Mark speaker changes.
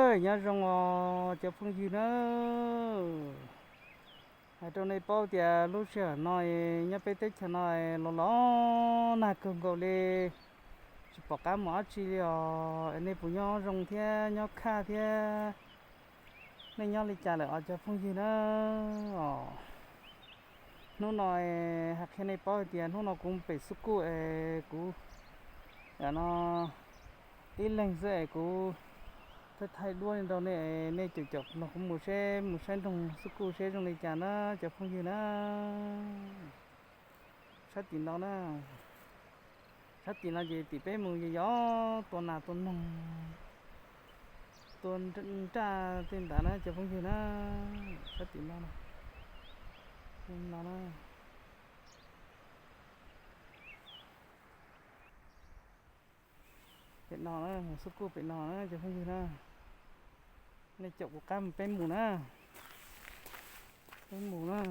Speaker 1: ơi nhá rong cho phương gì nữa ở trong này bao tiền lúc xưa nói nhá bé tết cho nói lo na cường cầu lên chỉ bỏ cá mỏ chi anh ấy phụ nhau rong thế nhau kha thế nên nhau lấy trả lại ở cho phương gì nữa nó nói hạt cái này bao tiền nó cũng phải sức cụ cú nó ít lần dễ cú thật thay đuôi đâu này này chụp chụp nó cũng một xe trong sức cụ xe trong này chả nó chụp không gì nó sát tiền đó nó sát tiền là gì thì bé mùng gì gió tuần nào tuần mùng tuần trên tra trên đá nó chụp không gì nó sát tiền đó nó bên nó một số cô bên nó chứ không gì nữa này chụp của cam bên mù nữa bên mù nữa